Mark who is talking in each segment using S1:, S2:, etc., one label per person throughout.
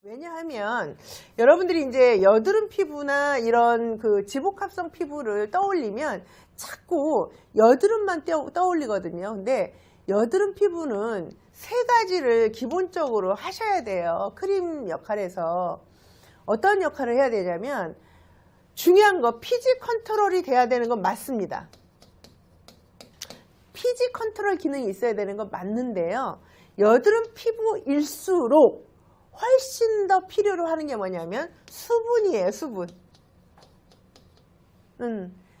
S1: 왜냐하면 여러분들이 이제 여드름 피부나 이런 그 지복합성 피부를 떠올리면 자꾸 여드름만 떠올리거든요. 근데 여드름 피부는 세 가지를 기본적으로 하셔야 돼요. 크림 역할에서 어떤 역할을 해야 되냐면 중요한 거 피지 컨트롤이 돼야 되는 건 맞습니다. 피지 컨트롤 기능이 있어야 되는 건 맞는데요. 여드름 피부일수록 훨씬 더 필요로 하는 게 뭐냐면 수분이에요. 수분.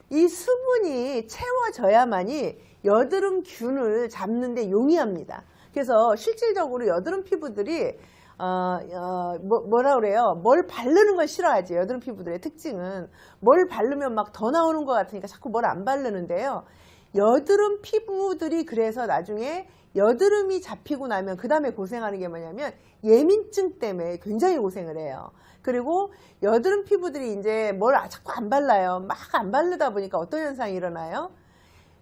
S1: 이 수분이 채워져야만이 여드름균을 잡는 데 용이합니다. 그래서 실질적으로 여드름 피부들이 뭐라 그래요? 뭘 바르는 걸 싫어하지. 여드름 피부들의 특징은 뭘 바르면 막 더 나오는 것 같으니까 자꾸 뭘 안 바르는데요. 여드름 피부들이 그래서 나중에 여드름이 잡히고 나면 그 다음에 고생하는 게 뭐냐면 예민증 때문에 굉장히 고생을 해요. 그리고 여드름 피부들이 이제 뭘 자꾸 안 발라요. 막 안 바르다 보니까 어떤 현상이 일어나요?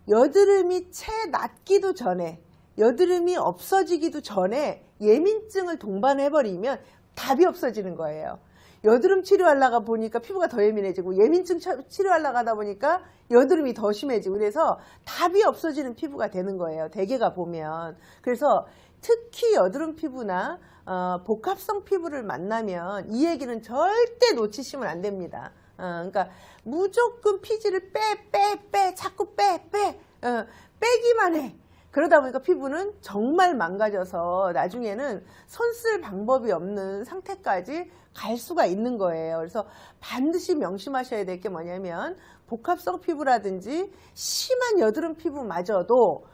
S1: 여드름이 채 낫기도 전에, 여드름이 없어지기도 전에 예민증을 동반해버리면 답이 없어지는 거예요. 여드름 치료하려고 보니까 피부가 더 예민해지고, 예민증 치료하려고 하다 보니까 여드름이 더 심해지고, 그래서 답이 없어지는 피부가 되는 거예요. 대개가 보면. 그래서 특히 여드름 피부나 복합성 피부를 만나면 이 얘기는 절대 놓치시면 안 됩니다. 그러니까 무조건 피지를 자꾸 빼기만 해. 그러다 보니까 피부는 정말 망가져서 나중에는 손 쓸 방법이 없는 상태까지 갈 수가 있는 거예요. 그래서 반드시 명심하셔야 될 게 뭐냐면 복합성 피부라든지 심한 여드름 피부마저도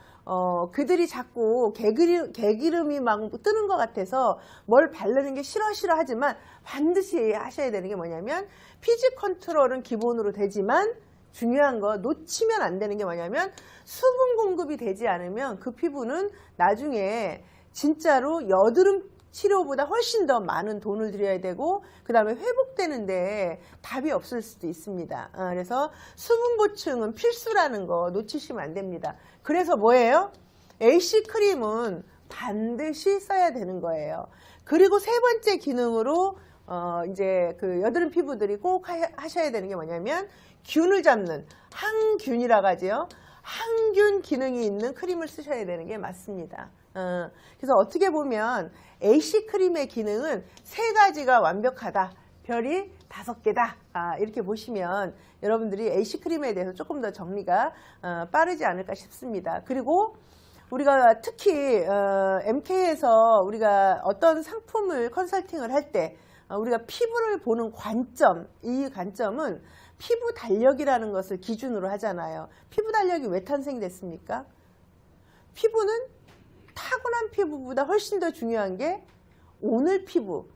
S1: 그들이 자꾸 개기름이 막 뜨는 것 같아서 뭘 바르는 게 싫어 하지만 반드시 하셔야 되는 게 뭐냐면 피지 컨트롤은 기본으로 되지만 중요한 거 놓치면 안 되는 게 뭐냐면 수분 공급이 되지 않으면 그 피부는 나중에 진짜로 여드름 치료보다 훨씬 더 많은 돈을 들여야 되고 그 다음에 회복되는데 답이 없을 수도 있습니다. 그래서 수분 보충은 필수라는 거 놓치시면 안 됩니다. 그래서 뭐예요? AC 크림은 반드시 써야 되는 거예요. 그리고 세 번째 기능으로 이제 그 여드름 피부들이 꼭 하셔야 되는 게 뭐냐면 균을 잡는 항균이라고 하죠. 항균 기능이 있는 크림을 쓰셔야 되는 게 맞습니다. 그래서 어떻게 보면 AC 크림의 기능은 세 가지가 완벽하다. 별이 5개다. 이렇게 보시면 여러분들이 AC 크림에 대해서 조금 더 정리가 빠르지 않을까 싶습니다. 그리고 우리가 특히 MK에서 우리가 어떤 상품을 컨설팅을 할 때 우리가 피부를 보는 관점, 이 관점은 피부 달력이라는 것을 기준으로 하잖아요. 피부 달력이 왜 탄생됐습니까? 피부는 타고난 피부보다 훨씬 더 중요한 게 오늘 피부.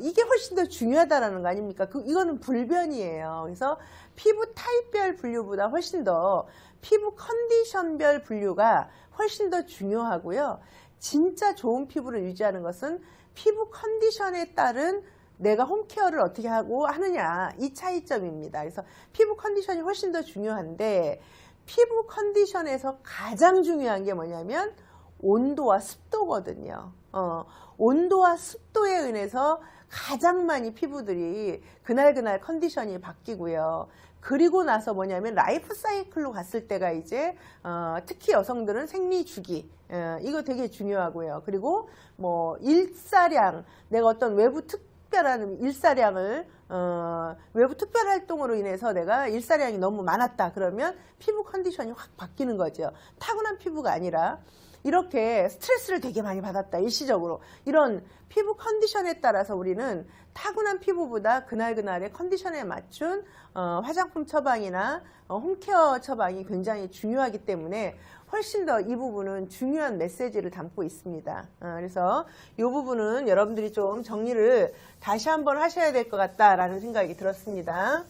S1: 이게 훨씬 더 중요하다는 거 아닙니까? 이거는 불변이에요. 그래서 피부 타입별 분류보다 훨씬 더 피부 컨디션별 분류가 훨씬 더 중요하고요. 진짜 좋은 피부를 유지하는 것은 피부 컨디션에 따른 내가 홈케어를 어떻게 하고 하느냐, 이 차이점입니다. 그래서 피부 컨디션이 훨씬 더 중요한데 피부 컨디션에서 가장 중요한 게 뭐냐면 온도와 습도거든요. 온도와 습도에 의해서 가장 많이 피부들이 그날 컨디션이 바뀌고요. 그리고 나서 뭐냐면 라이프 사이클로 갔을 때가 이제 특히 여성들은 생리 주기, 이거 되게 중요하고요. 그리고 뭐 일사량, 내가 어떤 외부 특별한 일사량을 외부 특별 활동으로 인해서 내가 일사량이 너무 많았다 그러면 피부 컨디션이 확 바뀌는 거죠. 타고난 피부가 아니라 이렇게 스트레스를 되게 많이 받았다 일시적으로, 이런 피부 컨디션에 따라서 우리는 타고난 피부보다 그날의 컨디션에 맞춘 화장품 처방이나 홈케어 처방이 굉장히 중요하기 때문에 훨씬 더 이 부분은 중요한 메시지를 담고 있습니다. 그래서 이 부분은 여러분들이 좀 정리를 다시 한번 하셔야 될 것 같다라는 생각이 들었습니다.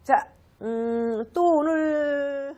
S1: 자, 또 오늘